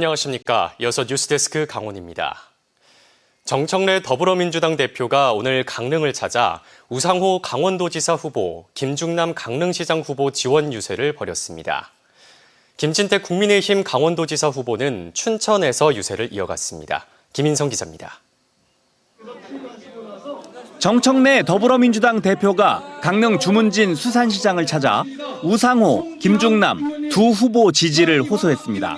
안녕하십니까. 이어서 뉴스데스크 강원입니다. 정청래 더불어민주당 대표가 오늘 강릉을 찾아 우상호 강원도지사 후보, 김중남 강릉시장 후보 지원 유세를 벌였습니다. 김진태 국민의힘 강원도지사 후보는 춘천에서 유세를 이어갔습니다. 김인성 기자입니다. 정청래 더불어민주당 대표가 강릉 주문진 수산시장을 찾아 우상호, 김중남 두 후보 지지를 호소했습니다.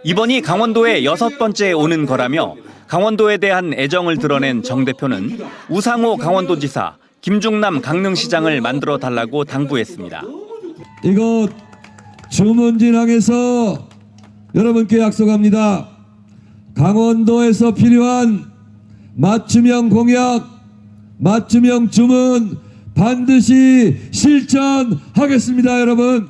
이번이 강원도에 6번째 오는 거라며 강원도에 대한 애정을 드러낸 정 대표는 우상호 강원도지사, 김중남 강릉시장을 만들어 달라고 당부했습니다. 이곳 주문진항에서 여러분께 약속합니다. 강원도에서 필요한 맞춤형 공약, 맞춤형 주문 반드시 실천하겠습니다, 여러분.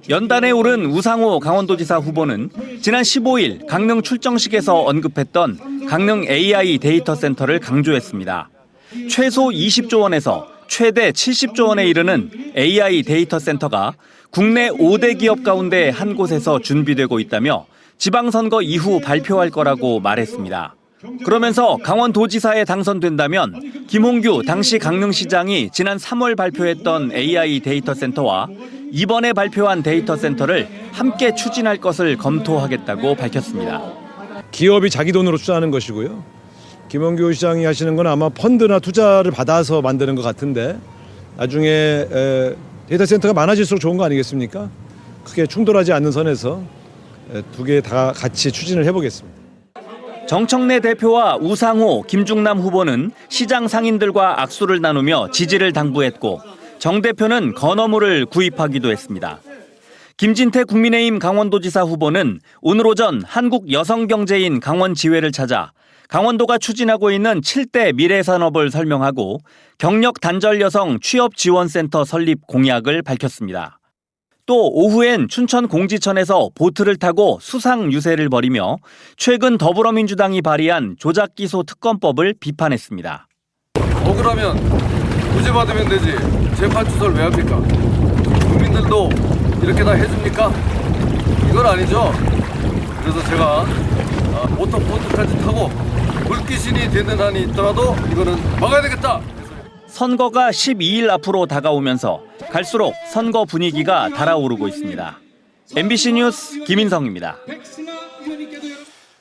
연단에 오른 우상호 강원도지사 후보는 지난 15일 강릉 출정식에서 언급했던 강릉 AI 데이터 센터를 강조했습니다. 최소 20조 원에서 최대 70조 원에 이르는 AI 데이터 센터가 국내 5대 기업 가운데 한 곳에서 준비되고 있다며 지방선거 이후 발표할 거라고 말했습니다. 그러면서 강원도지사에 당선된다면 김홍규 당시 강릉시장이 지난 3월 발표했던 AI 데이터 센터와 이번에 발표한 데이터 센터를 함께 추진할 것을 검토하겠다고 밝혔습니다. 기업이 자기 돈으로 투자하는 것이고요. 김홍규 시장이 하시는 건 아마 펀드나 투자를 받아서 만드는 것 같은데 나중에 데이터 센터가 많아질수록 좋은 거 아니겠습니까? 크게 충돌하지 않는 선에서 두 개 다 같이 추진을 해보겠습니다. 정청래 대표와 우상호, 김중남 후보는 시장 상인들과 악수를 나누며 지지를 당부했고 정 대표는 건어물을 구입하기도 했습니다. 김진태 국민의힘 강원도지사 후보는 오늘 오전 한국여성경제인 강원지회를 찾아 강원도가 추진하고 있는 7대 미래산업을 설명하고 경력 단절 여성 취업지원센터 설립 공약을 밝혔습니다. 또 오후엔 춘천 공지천에서 보트를 타고 수상 유세를 벌이며 최근 더불어민주당이 발의한 조작기소 특검법을 비판했습니다. 억울하면 무죄 받으면 되지 재판 추서를 왜 합니까? 국민들도 이렇게 다 해줍니까? 이건 아니죠. 그래서 제가 보트까지 타고 물귀신이 되는 한이 있더라도 이거는 막아야 되겠다. 선거가 12일 앞으로 다가오면서 갈수록 선거 분위기가 달아오르고 있습니다. MBC 뉴스 김인성입니다.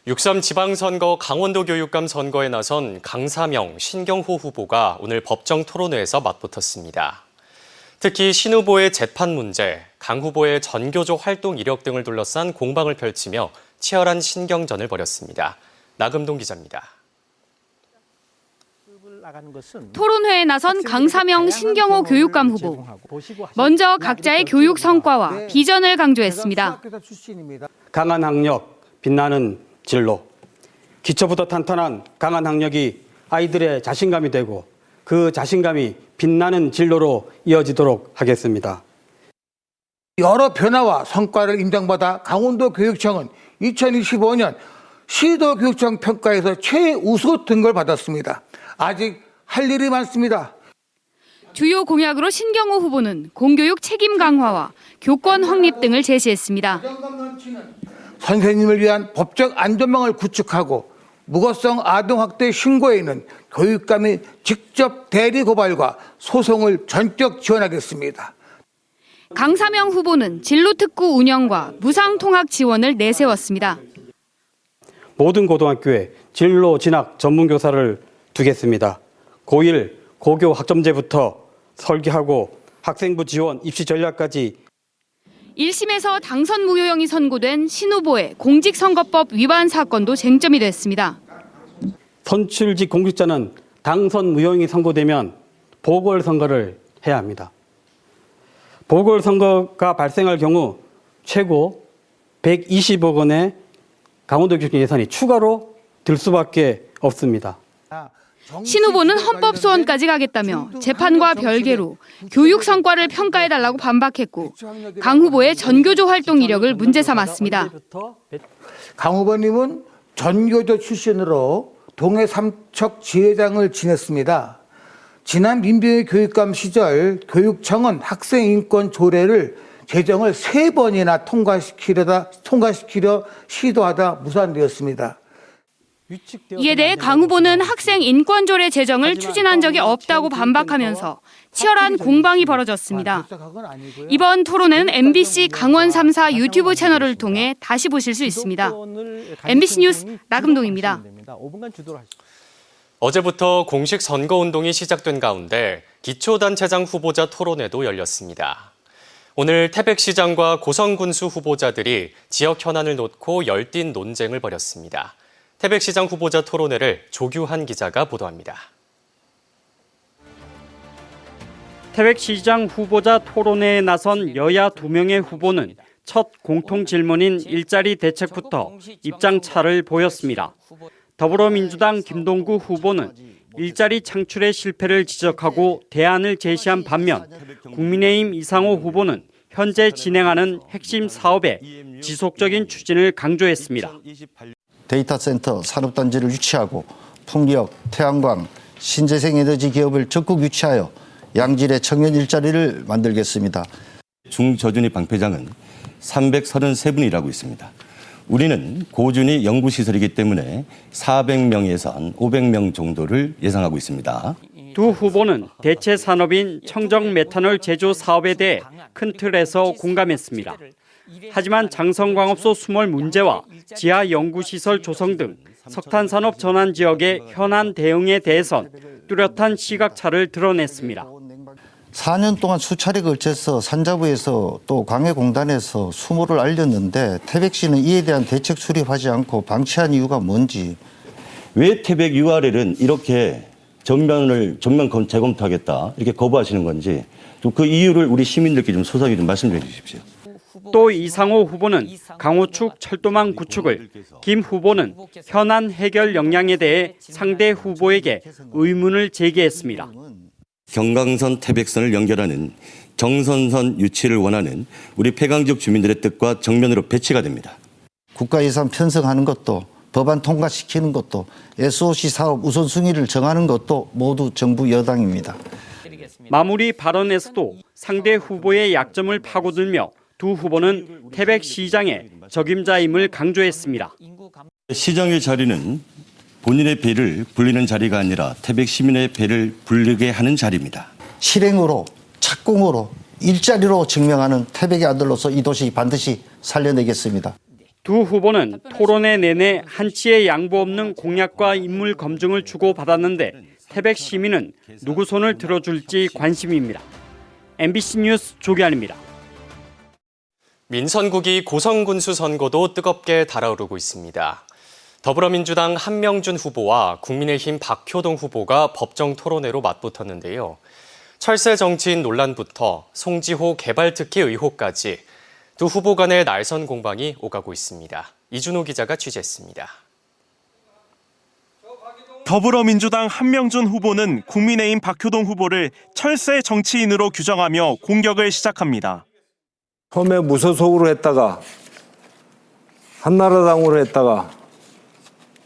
6.3 지방선거 강원도 교육감 선거에 나선 강사명, 신경호 후보가 오늘 법정 토론회에서 맞붙었습니다. 특히 신 후보의 재판 문제, 강 후보의 전교조 활동 이력 등을 둘러싼 공방을 펼치며 치열한 신경전을 벌였습니다. 나금동 기자입니다. 토론회에 나선 강사명, 신경호 교육감 후보. 먼저 각자의 교육 성과와 비전을 강조했습니다. 강한 학력, 빛나는 진로. 기초부터 탄탄한 강한 학력이 아이들의 자신감이 되고 그 자신감이 빛나는 진로로 이어지도록 하겠습니다. 여러 변화와 성과를 인정받아 강원도 교육청은 2025년 시도교육청 평가에서 최우수 등급을 받았습니다. 아직 할 일이 많습니다. 주요 공약으로 신경호 후보는 공교육 책임 강화와 교권 확립 등을 제시했습니다. 선생님을 위한 법적 안전망을 구축하고 무고성 아동학대 신고에는 교육감이 직접 대리 고발과 소송을 전격 지원하겠습니다. 강사명 후보는 진로특구 운영과 무상통학 지원을 내세웠습니다. 모든 고등학교에 진로 진학 전문교사를 두겠습니다. 고1, 고교 학점제부터 설계하고 학생부 지원, 입시 전략까지 1심에서 당선 무효형이 선고된 신 후보의 공직선거법 위반 사건도 쟁점이 됐습니다. 선출직 공직자는 당선 무효형이 선고되면 보궐선거를 해야 합니다. 보궐선거가 발생할 경우 최고 120억 원의 강원도교육청 예산이 추가로 들 수밖에 없습니다. 신 후보는 헌법 소원까지 가겠다며 재판과 별개로 교육 성과를 평가해달라고 반박했고 강 후보의 전교조 활동 이력을 문제 삼았습니다. 강 후보님은 전교조 출신으로 동해 삼척 지회장을 지냈습니다. 지난 민병희 교육감 시절 교육청은 학생 인권 조례를 재정을 3번이나 통과시키려 시도하다 무산되었습니다. 이에 대해 강 후보는 학생 인권조례 제정을 추진한 적이 없다고 반박하면서 치열한 공방이 벌어졌습니다. 이번 토론은 MBC 강원 3사 유튜브 채널을 통해 다시 보실 수 있습니다. MBC 뉴스 나금동입니다. 어제부터 공식 선거운동이 시작된 가운데 기초단체장 후보자 토론회도 열렸습니다. 오늘 태백시장과 고성군수 후보자들이 지역 현안을 놓고 열띤 논쟁을 벌였습니다. 태백시장 후보자 토론회를 조규한 기자가 보도합니다. 태백시장 후보자 토론회에 나선 여야 2명의 후보는 첫 공통 질문인 일자리 대책부터 입장차를 보였습니다. 더불어민주당 김동구 후보는 일자리 창출의 실패를 지적하고 대안을 제시한 반면 국민의힘 이상호 후보는 현재 진행하는 핵심 사업의 지속적인 추진을 강조했습니다. 데이터 센터 산업단지를 유치하고 풍력, 태양광, 신재생에너지 기업을 적극 유치하여 양질의 청년 일자리를 만들겠습니다. 중저준위 방패장은 333분이 일하고 있습니다. 우리는 고준위 연구시설이기 때문에 400명에서 한 500명 정도를 예상하고 있습니다. 두 후보는 대체 산업인 청정 메탄올 제조 사업에 대해 큰 틀에서 공감했습니다. 하지만 장성광업소 수몰 문제와 지하 연구시설 조성 등 석탄산업 전환 지역의 현안 대응에 대해선 뚜렷한 시각차를 드러냈습니다. 4년 동안 수차례 걸쳐서 산자부에서 또 광해공단에서 수모를 알렸는데 태백시는 이에 대한 대책 수립하지 않고 방치한 이유가 뭔지. 왜 태백 URL은 이렇게 전면 재검토하겠다 이렇게 거부하시는 건지 그 이유를 우리 시민들께 좀 소상히 좀 말씀해 주십시오. 또 이상호 후보는 강호축 철도망 구축을, 김 후보는 현안 해결 역량에 대해 상대 후보에게 의문을 제기했습니다. 경강선 태백선을 연결하는 정선선 유치를 원하는 우리 폐광지역 주민들의 뜻과 정면으로 배치가 됩니다. 국가 예산 편성하는 것도 법안 통과시키는 것도 SOC 사업 우선순위를 정하는 것도 모두 정부 여당입니다. 마무리 발언에서도 상대 후보의 약점을 파고들며 두 후보는 태백시장의 적임자임을 강조했습니다. 시장의 자리는 본인의 배를 불리는 자리가 아니라 태백 시민의 배를 불리게 하는 자리입니다. 실행으로, 착공으로, 일자리로 증명하는 태백의 아들로서 이 도시 반드시 살려내겠습니다. 두 후보는 토론회 내내 한치의 양보 없는 공약과 인물 검증을 주고받았는데 태백 시민은 누구 손을 들어줄지 관심입니다. MBC 뉴스 조기환입니다. 민선국이 고성군수 선거도 뜨겁게 달아오르고 있습니다. 더불어민주당 한명준 후보와 국민의힘 박효동 후보가 법정 토론회로 맞붙었는데요. 철새 정치인 논란부터 송지호 개발특혜 의혹까지 두 후보 간의 날선 공방이 오가고 있습니다. 이준호 기자가 취재했습니다. 더불어민주당 한명준 후보는 국민의힘 박효동 후보를 철새 정치인으로 규정하며 공격을 시작합니다. 처음에 무소속으로 했다가 한나라당으로 했다가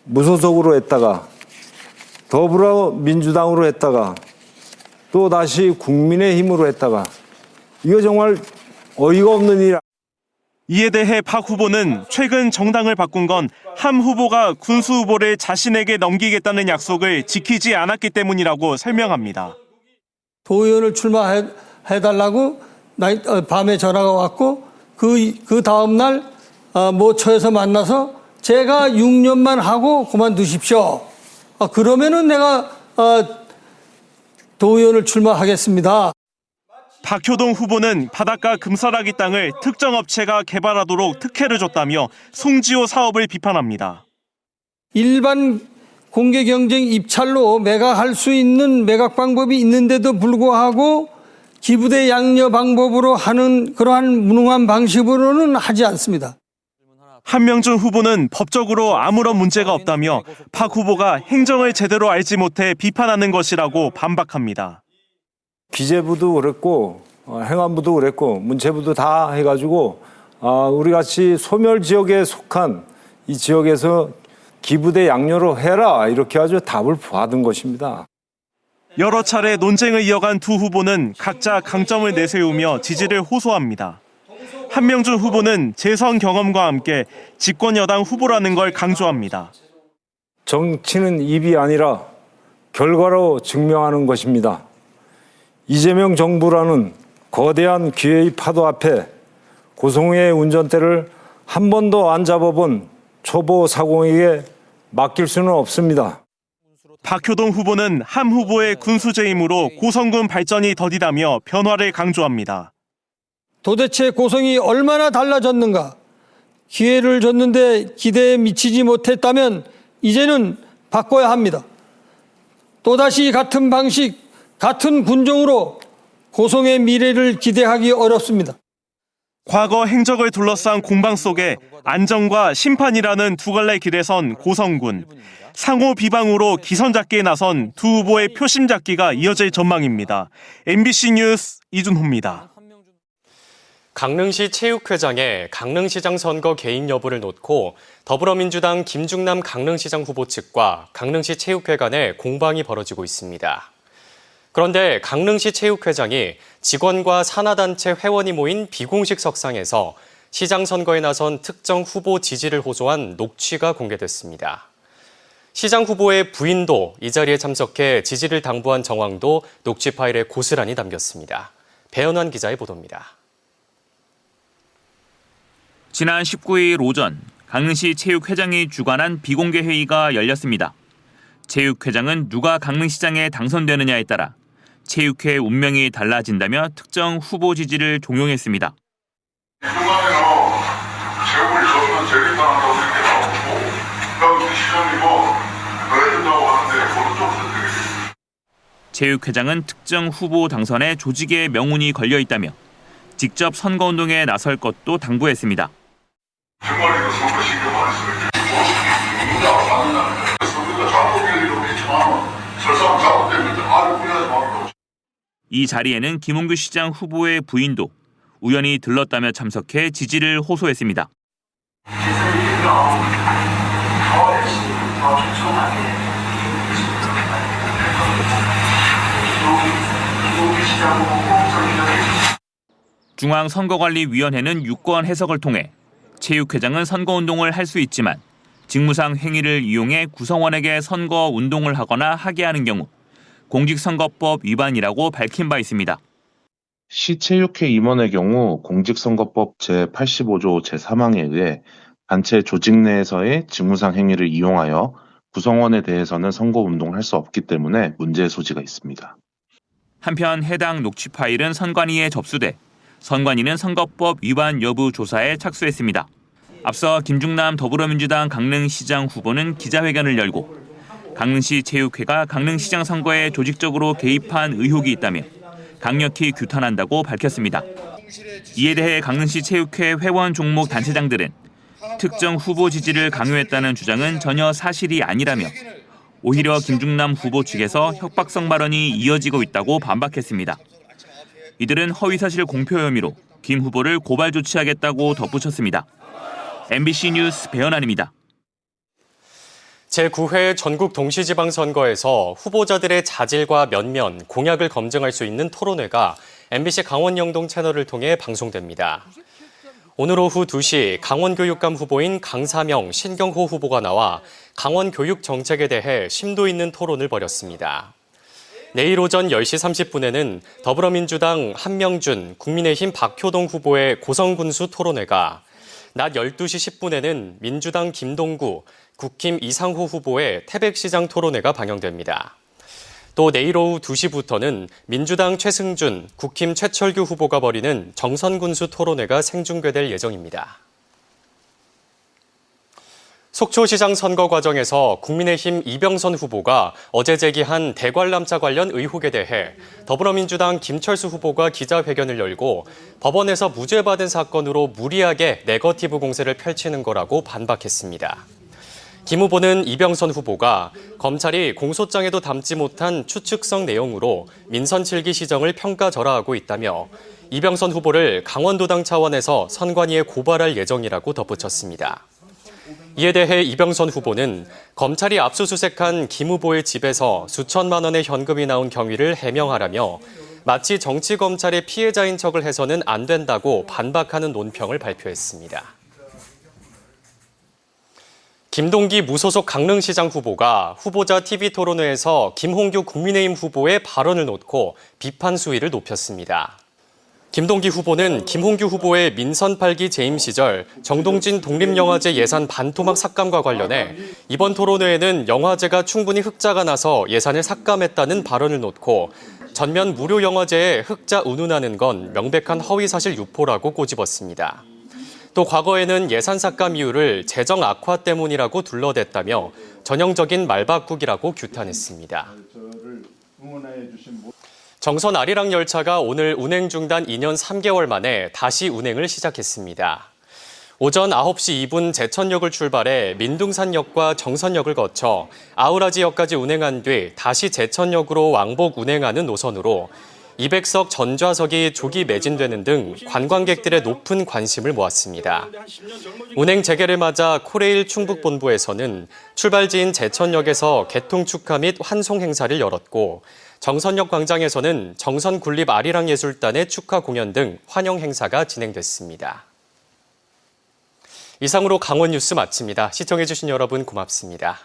무소속으로 했다가 더불어민주당으로 했다가 또 다시 국민의힘으로 했다가 이거 정말 어이가 없는 일. 이에 대해 박 후보는 최근 정당을 바꾼 건 한 후보가 군수 후보를 자신에게 넘기겠다는 약속을 지키지 않았기 때문이라고 설명합니다. 도의원을 출마해달라고 밤에 전화가 왔고 그 다음날 모처에서 만나서 제가 6년만 하고 그만두십시오. 그러면은 내가 도의원을 출마하겠습니다. 박효동 후보는 바닷가 금사라기 땅을 특정 업체가 개발하도록 특혜를 줬다며 송지호 사업을 비판합니다. 일반 공개 경쟁 입찰로 매각할 수 있는 매각 방법이 있는데도 불구하고 기부대 양녀 방법으로 하는 그러한 무능한 방식으로는 하지 않습니다. 한명준 후보는 법적으로 아무런 문제가 없다며 박 후보가 행정을 제대로 알지 못해 비판하는 것이라고 반박합니다. 기재부도 그랬고 행안부도 그랬고 문체부도 다 해가지고 우리 같이 소멸 지역에 속한 이 지역에서 기부대 양녀로 해라 이렇게 아주 답을 받은 것입니다. 여러 차례 논쟁을 이어간 두 후보는 각자 강점을 내세우며 지지를 호소합니다. 한명준 후보는 재선 경험과 함께 집권 여당 후보라는 걸 강조합니다. 정치는 입이 아니라 결과로 증명하는 것입니다. 이재명 정부라는 거대한 기회의 파도 앞에 고성의 운전대를 한 번도 안 잡아본 초보 사공에게 맡길 수는 없습니다. 박효동 후보는 함 후보의 군수재임으로 고성군 발전이 더디다며 변화를 강조합니다. 도대체 고성이 얼마나 달라졌는가? 기회를 줬는데 기대에 미치지 못했다면 이제는 바꿔야 합니다. 또다시 같은 방식, 같은 군종으로 고성의 미래를 기대하기 어렵습니다. 과거 행적을 둘러싼 공방 속에 안정과 심판이라는 두 갈래 길에 선 고성군. 상호 비방으로 기선잡기에 나선 두 후보의 표심 잡기가 이어질 전망입니다. MBC 뉴스 이준호입니다. 강릉시 체육회장에 강릉시장 선거 개입 여부를 놓고 더불어민주당 김중남 강릉시장 후보 측과 강릉시 체육회 간에 공방이 벌어지고 있습니다. 그런데 강릉시 체육회장이 직원과 산하단체 회원이 모인 비공식 석상에서 시장 선거에 나선 특정 후보 지지를 호소한 녹취가 공개됐습니다. 시장 후보의 부인도 이 자리에 참석해 지지를 당부한 정황도 녹취 파일에 고스란히 담겼습니다. 배현환 기자의 보도입니다. 지난 19일 오전 강릉시 체육회장이 주관한 비공개 회의가 열렸습니다. 체육회장은 누가 강릉시장에 당선되느냐에 따라 체육회 운명이 달라진다며 특정 후보 지지를 종용했습니다. 체육회장은 특정 후보 당선에 조직의 명운이 걸려 있다며 직접 선거운동에 나설 것도 당부했습니다. 이 자리에는 김홍규 시장 후보의 부인도 우연히 들렀다며 참석해 지지를 호소했습니다. 중앙선거관리위원회는 유권 해석을 통해 체육회장은 선거운동을 할 수 있지만 직무상 행위를 이용해 구성원에게 선거운동을 하거나 하게 하는 경우 공직선거법 위반이라고 밝힌 바 있습니다. 시체육회 임원의 경우 공직선거법 제85조 제3항에 의해 단체 조직 내에서의 직무상 행위를 이용하여 구성원에 대해서는 선거운동을 할 수 없기 때문에 문제의 소지가 있습니다. 한편 해당 녹취 파일은 선관위에 접수돼 선관위는 선거법 위반 여부 조사에 착수했습니다. 앞서 김중남 더불어민주당 강릉시장 후보는 기자회견을 열고 강릉시 체육회가 강릉시장 선거에 조직적으로 개입한 의혹이 있다며 강력히 규탄한다고 밝혔습니다. 이에 대해 강릉시 체육회 회원 종목 단체장들은 특정 후보 지지를 강요했다는 주장은 전혀 사실이 아니라며 오히려 김중남 후보 측에서 협박성 발언이 이어지고 있다고 반박했습니다. 이들은 허위사실 공표 혐의로 김 후보를 고발 조치하겠다고 덧붙였습니다. MBC 뉴스 배현환입니다. 제9회 전국 동시지방선거에서 후보자들의 자질과 면면, 공약을 검증할 수 있는 토론회가 MBC 강원 영동 채널을 통해 방송됩니다. 오늘 오후 2시 강원교육감 후보인 강사명, 신경호 후보가 나와 강원 교육 정책에 대해 심도 있는 토론을 벌였습니다. 내일 오전 10시 30분에는 더불어민주당 한명준, 국민의힘 박효동 후보의 고성군수 토론회가, 낮 12시 10분에는 민주당 김동구, 국힘 이상호 후보의 태백시장 토론회가 방영됩니다. 또 내일 오후 2시부터는 민주당 최승준, 국힘 최철규 후보가 벌이는 정선군수 토론회가 생중계될 예정입니다. 속초시장 선거 과정에서 국민의힘 이병선 후보가 어제 제기한 대관람차 관련 의혹에 대해 더불어민주당 김철수 후보가 기자회견을 열고 법원에서 무죄받은 사건으로 무리하게 네거티브 공세를 펼치는 거라고 반박했습니다. 김 후보는 이병선 후보가 검찰이 공소장에도 담지 못한 추측성 내용으로 민선 7기 시정을 평가절하하고 있다며 이병선 후보를 강원도당 차원에서 선관위에 고발할 예정이라고 덧붙였습니다. 이에 대해 이병선 후보는 검찰이 압수수색한 김 후보의 집에서 수천만 원의 현금이 나온 경위를 해명하라며 마치 정치검찰의 피해자인 척을 해서는 안 된다고 반박하는 논평을 발표했습니다. 김동기 무소속 강릉시장 후보가 후보자 TV토론회에서 김홍규 국민의힘 후보의 발언을 놓고 비판 수위를 높였습니다. 김동기 후보는 김홍규 후보의 민선 8기 재임 시절 정동진 독립영화제 예산 반토막 삭감과 관련해 이번 토론회에는 영화제가 충분히 흑자가 나서 예산을 삭감했다는 발언을 놓고 전면 무료 영화제에 흑자 운운하는 건 명백한 허위사실 유포라고 꼬집었습니다. 또 과거에는 예산 삭감 이유를 재정 악화 때문이라고 둘러댔다며 전형적인 말바꾸기라고 규탄했습니다. 정선 아리랑 열차가 오늘 운행 중단 2년 3개월 만에 다시 운행을 시작했습니다. 오전 9시 2분 제천역을 출발해 민둥산역과 정선역을 거쳐 아우라지역까지 운행한 뒤 다시 제천역으로 왕복 운행하는 노선으로 200석 전좌석이 조기 매진되는 등 관광객들의 높은 관심을 모았습니다. 운행 재개를 맞아 코레일 충북본부에서는 출발지인 제천역에서 개통 축하 및 환송 행사를 열었고 정선역 광장에서는 정선 군립 아리랑 예술단의 축하 공연 등 환영 행사가 진행됐습니다. 이상으로 강원 뉴스 마칩니다. 시청해주신 여러분 고맙습니다.